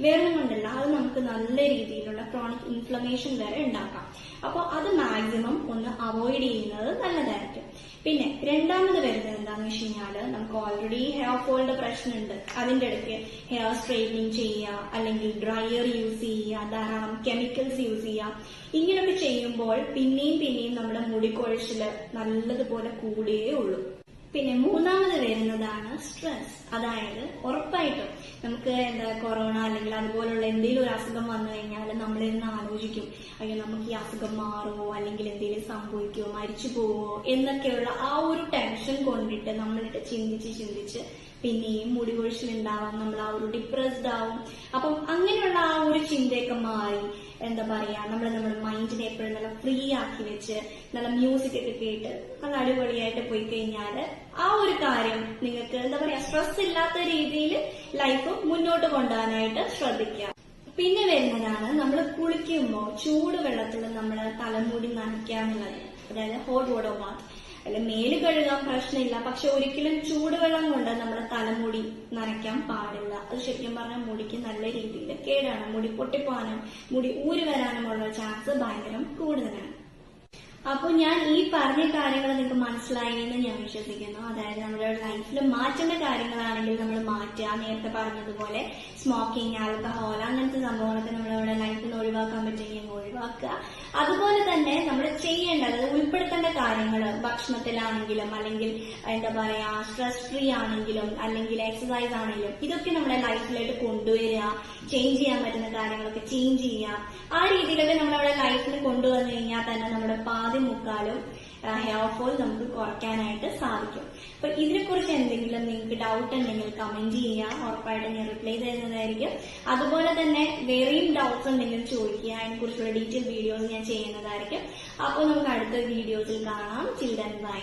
വേറൊന്നും കൊണ്ടല്ല, അത് നമുക്ക് നല്ല രീതിയിലുള്ള ക്രോണിക് ഇൻഫ്ലമേഷൻ വരെ ഉണ്ടാക്കാം. അപ്പോൾ അത് മാക്സിമം ഒന്ന് അവോയ്ഡ് ചെയ്യുന്നത് നല്ലതായിരിക്കും. പിന്നെ രണ്ടാമത് വരുന്നത് എന്താണെന്ന് വെച്ച് കഴിഞ്ഞാൽ, നമുക്ക് ഓൾറെഡി ഹെയർ ഫോളിന്റെ പ്രശ്നമുണ്ട്, അതിന്റെ ഇടയ്ക്ക് ഹെയർ സ്ട്രെയിറ്റനിങ് ചെയ്യുക, അല്ലെങ്കിൽ ഡ്രയർ യൂസ് ചെയ്യുക, ധാരാളം കെമിക്കൽസ് യൂസ് ചെയ്യുക. ഇങ്ങനെയൊക്കെ ചെയ്യുമ്പോൾ പിന്നെയും നമ്മുടെ മുടി കൊഴിച്ചില് നല്ലതുപോലെ കൂടിയേ ഉള്ളൂ. പിന്നെ മൂന്നാമത് വരുന്നതാണ് സ്ട്രെസ്. അതായത് ഉറപ്പായിട്ടും നമുക്ക് കൊറോണ അല്ലെങ്കിൽ അതുപോലുള്ള എന്തെങ്കിലും ഒരു അസുഖം വന്നു കഴിഞ്ഞാൽ നമ്മളിരുന്ന് ആലോചിക്കും, അയ്യോ നമുക്ക് ഈ അസുഖം മാറുമോ, അല്ലെങ്കിൽ എന്തെങ്കിലും സംഭവിക്കുമോ, മരിച്ചു പോവോ എന്നൊക്കെയുള്ള ആ ഒരു ടെൻഷൻ കൊണ്ടിട്ട് നമ്മളിട്ട് ചിന്തിച്ച് പിന്നെയും മുടി കൊഴിച്ചിലുണ്ടാവാം, നമ്മൾ ആ ഒരു ഡിപ്രസ്ഡ് ആവും. അപ്പം അങ്ങനെയുള്ള ആ ഒരു ചിന്തയൊക്കെ മാറി നമ്മുടെ മൈൻഡിനെ എപ്പോഴും നല്ല ഫ്രീ ആക്കി വെച്ച് നല്ല മ്യൂസിക് ഒക്കെ കേട്ട് നല്ല അടിപൊളിയായിട്ട് പോയി കഴിഞ്ഞാൽ ആ ഒരു കാര്യം നിങ്ങൾക്ക് സ്ട്രെസ് ഇല്ലാത്ത രീതിയിൽ ലൈഫ് മുന്നോട്ട് കൊണ്ടുപോകാനായിട്ട് ശ്രദ്ധിക്കുക. പിന്നെ വരുന്നതാണ് നമ്മൾ കുളിക്കുമ്പോൾ ചൂടുവെള്ളത്തിൽ നമ്മൾ തലമുടി നനയ്ക്കുക എന്നുള്ളത്. അതായത് ഹോട്ട് വാട്ടർ ബാത്ത്. അല്ല, മേല് കഴുകാൻ പ്രശ്നമില്ല, പക്ഷെ ഒരിക്കലും ചൂടുവെള്ളം കൊണ്ട് നമ്മുടെ തലമുടി നനയ്ക്കാൻ പാടില്ല. അത് ശരിക്കും പറഞ്ഞാൽ മുടിക്ക് നല്ല രീതിയിൽ കേടാണ്. മുടി പൊട്ടിപ്പോകാനും മുടി ഊരി വരാനുമുള്ള ചാൻസ് ഭയങ്കര കൂടുതലാണ്. അപ്പോൾ ഞാൻ ഈ പറഞ്ഞ കാര്യങ്ങൾ നിങ്ങൾക്ക് മനസ്സിലായി എന്ന് ഞാൻ വിശ്വസിക്കുന്നു. അതായത് നമ്മുടെ ലൈഫിൽ മാറ്റേണ്ട കാര്യങ്ങളാണെങ്കിൽ നമ്മൾ മാറ്റുക. നേരത്തെ പറഞ്ഞതുപോലെ സ്മോക്കിംഗ്, ആൽക്കഹോൾ അങ്ങനത്തെ സംഭവങ്ങളൊക്കെ നമ്മുടെ ലൈഫിൽ നിന്ന് ഒഴിവാക്കാൻ പറ്റുമെങ്കിൽ ഒഴിവാക്കുക. അതുപോലെ തന്നെ നമ്മൾ ചെയ്യേണ്ടത് ഉൾപ്പെടുത്തേണ്ട കാര്യങ്ങൾ ഭക്ഷണത്തിലാണെങ്കിലും അല്ലെങ്കിൽ സ്ട്രെസ് ഫ്രീ ആണെങ്കിലും അല്ലെങ്കിൽ എക്സസൈസ് ആണെങ്കിലും ഇതൊക്കെ നമ്മുടെ ലൈഫിലായിട്ട് കൊണ്ടുവരിക. ചേഞ്ച് ചെയ്യാൻ പറ്റുന്ന കാര്യങ്ങളൊക്കെ ചേഞ്ച് ചെയ്യുക. ആ രീതിയിലൊക്കെ നമ്മുടെ ലൈഫിൽ കൊണ്ടുവന്നു കഴിഞ്ഞാൽ തന്നെ നമ്മുടെ മുക്കാലും ഹെയർ ഫോൾ നമുക്ക് കുറയ്ക്കാനായിട്ട് സാധിക്കും. അപ്പൊ ഇതിനെക്കുറിച്ച് എന്തെങ്കിലും നിങ്ങൾക്ക് ഡൗട്ട് ഉണ്ടെങ്കിൽ കമന്റ് ചെയ്യുക, ഉറപ്പായിട്ട് ഞാൻ റിപ്ലൈ തരുന്നതായിരിക്കും. അതുപോലെ തന്നെ വേറെയും ഡൗട്ട്സ് ഉണ്ടെങ്കിൽ ചോദിക്കുക, അതിനെക്കുറിച്ചുള്ള ഡീറ്റെയിൽ വീഡിയോസ് ഞാൻ ചെയ്യുന്നതായിരിക്കും. അപ്പോൾ നമുക്ക് അടുത്ത വീഡിയോസിൽ കാണാം. Children by.